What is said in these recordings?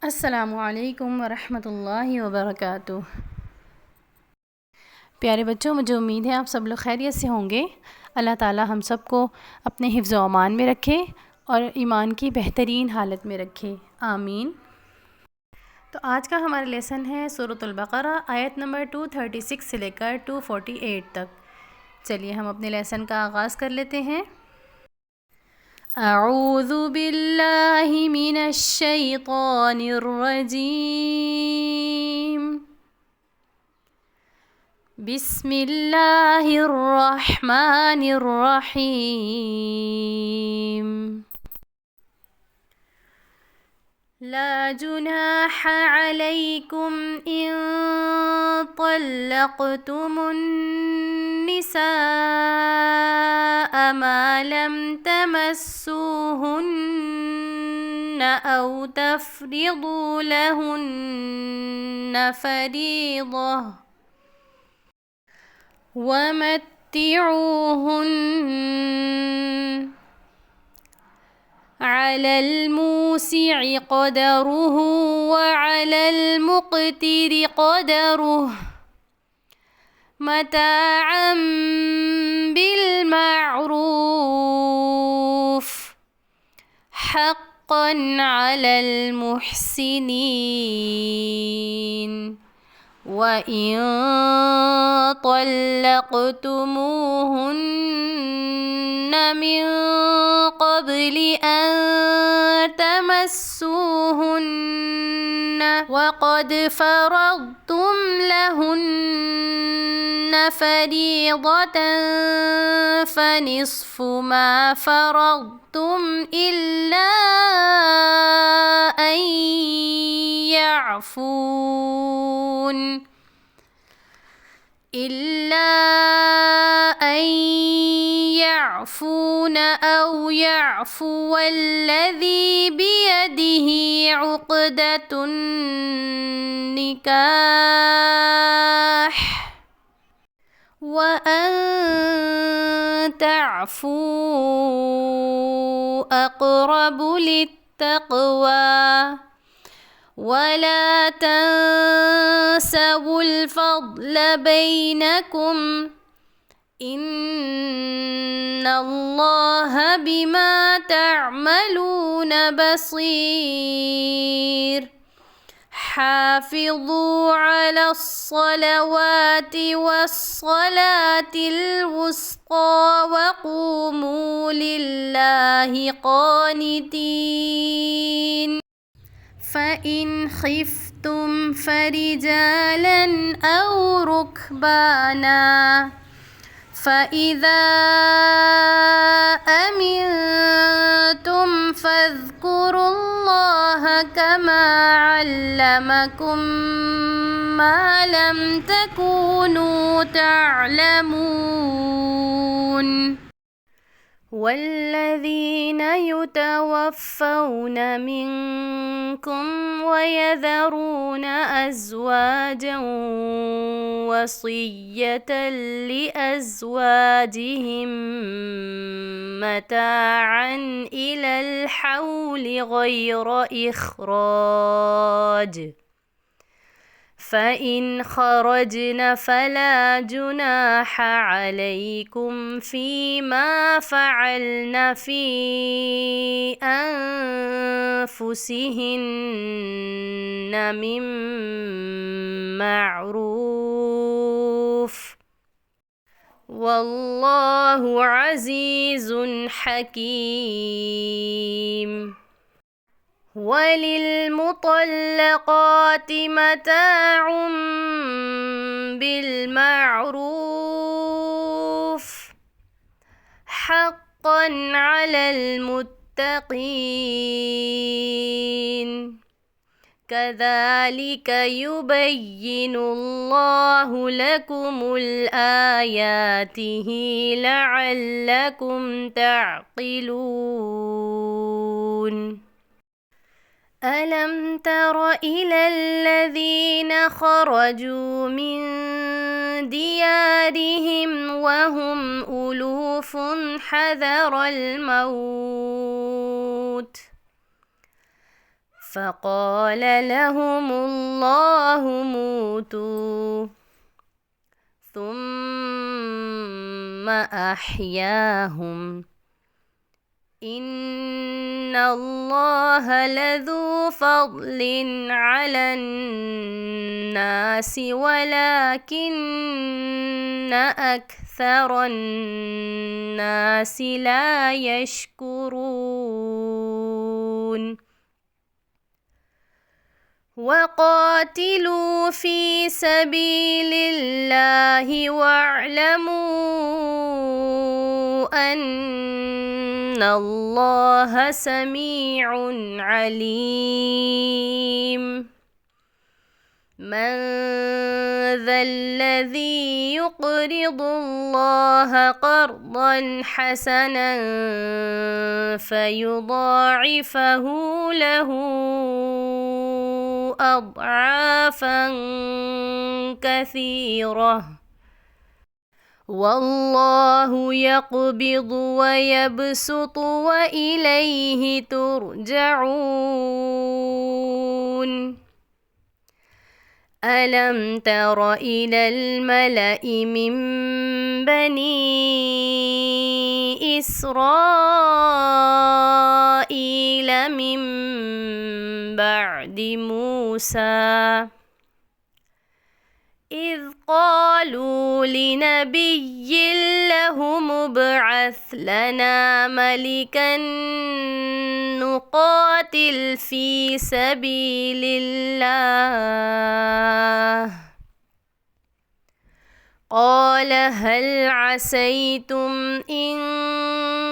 अस्सलामुअलैकुम वरहमतुल्लाहि वबरकातुह। प्यारे बच्चों, मुझे उम्मीद है आप सब लोग खैरियत से होंगे। अल्लाह ताला हम सब को अपने हिफ्ज़ व अमान में रखे और ईमान की बेहतरीन हालत में रखे, आमीन। तो आज का हमारा लेसन है सूरतुल बक़रा आयत नंबर 236 से लेकर 248 तक। चलिए हम अपने लेसन का आगाज़ कर लेते हैं। अऊज़ु बिल्लाहि मिनश शैतानिर रजीम। बिस्मिल्लाहिर रहमानिर रहीम। ला जुनाह अलैकुम इन तल्लक़्तुमुन निसाअ मा लम तमस्सूहुन्न औ तफ़रिदू लहुन्न फ़रीज़ह वमत्तिऊहुन्न अलल मूसिअ क़दरुहु वअलल मुक़तिरि क़दरुहु मताअन बिलमाअरूफ़ हक़्क़न अलल मुहसिनीन। वइन तल्लक़्तुमूहुन्न मिन क़ब्लि अन तमस्सूहुन्न वक़द फ़रज़्तुम लहुन्न फ़रीज़तन फ़निस्फ़ु मा फ़रज़्तुम इल्ला अन यअफ़ून औ यअफ़ुवल्लज़ी बियदिही उक़दतुन निकाह व अन तअफ़ू अक़रबु लित्तक़वा वला तंसवुल फ़ज़्ल बैनकुम इन्नल्लाह बिमा तअमलून बसीर। हाफ़िज़ू अलस्सलवाति वस्सलातिल वुस्ता वक़ूमू लिल्लाहि क़ानितीन। फ़इन ख़िफ़्तुम फ़रिजालन औ रुकबाना फ़इज़ा अमिनतुम फ़ज़्कुरुल्लाह कमा अल्लमकुम मा लम तकूनू तअलमून। वल्लज़ीन युतवफ़्फ़ौन मिनकुम वयज़रून अज़वाजन वसिय्यतन लिअज़वाजिहिम मताअन इलल हौलि गैर इख़राज फ़इन ख़रजन फ़ला जुनाह अलैकुम फ़ीमा फ़अल्न फ़ी अन्फ़ुसिहिन्न मिन मअरूफ़ वल्लाहु अज़ीज़ुन हकीम। वलिलमुतल्लक़ाति मताउम बिलमाअरूफ़ हक़्क़न अलल मुत्तक़ीन। कज़ालिक युबय्यिनुल्लाहु लकुमुल आयातिहि लअल्लकुम तअक़िलून। अलम तर इलल्लज़ीन ख़रजू मिन दियारिहिम वहुम उलूफ़ुन हज़रल मौत فقال لهم الله موتوا ثم أحياهم إن الله لذو فضل على الناس ولكن أكثر الناس لا يشكرون وقاتلوا في سبيل الله واعلموا أن الله سميع عليم من ذا الذي يقرض الله قرضا حسنا فيضاعفه له أضعافا كثيرة والله يقبض ويبسط وإليه ترجعون ألم تر إلى الملأ من بني إسرائيل من بعد موسى إذ قالوا لنبي له ابعث لنا ملكا نقاتل في سبيل الله قال هل عسيتم إن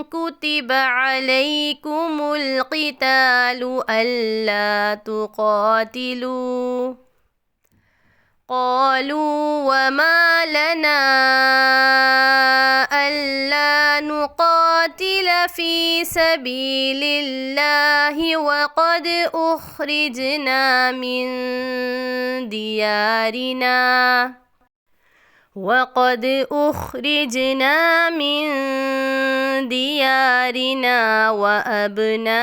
كتب عليكم القتال ألا تقاتلوا قالوا وما لنا ألا نقاتل في سبيل الله وقد أخرجنا من ديارنا وأبنائنا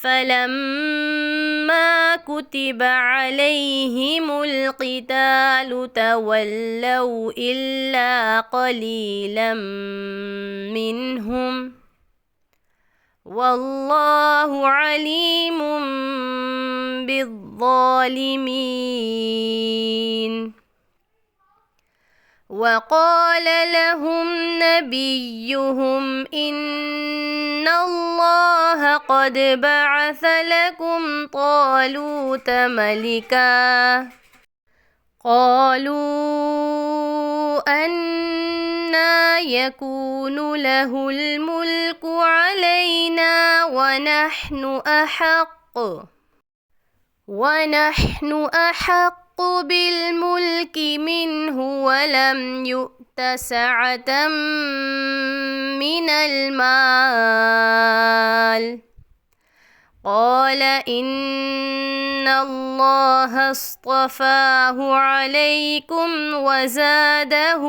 فلما كتب عليهم القتال تولوا إلا قليلا منهم والله عليم بالظالمين وقال لهم نبيهم إن الله قد بعث لكم طالوت ملكا قالوا أنى يكون له الملك علينا ونحن أحق بالملك منه ولم يؤت سعة من المال قال إن الله اصطفاه عليكم وزاده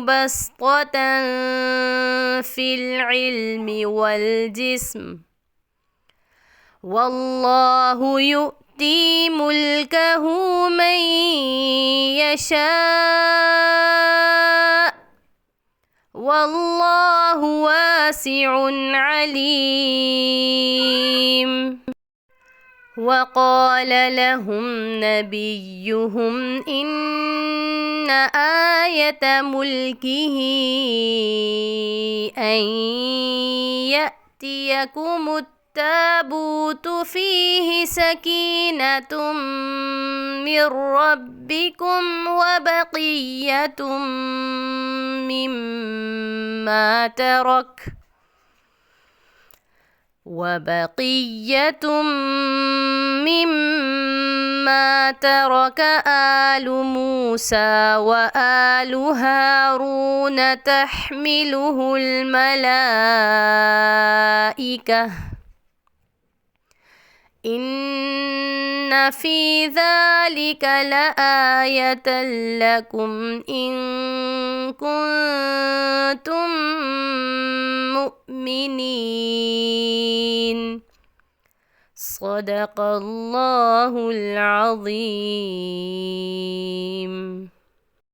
بسطة في العلم والجسم والله يؤتي ملكه من يشاء والله واسع عليم وقال لهم نبيهم إن آية ملكه أن يأتيكم التابوت فيه سكينة من ربكم وبقية مما ترك آل موسى وآل هارون تحمله الملائكة إن في ذلك لآية لكم إن كنتم مؤمنين صدق الله العظيم.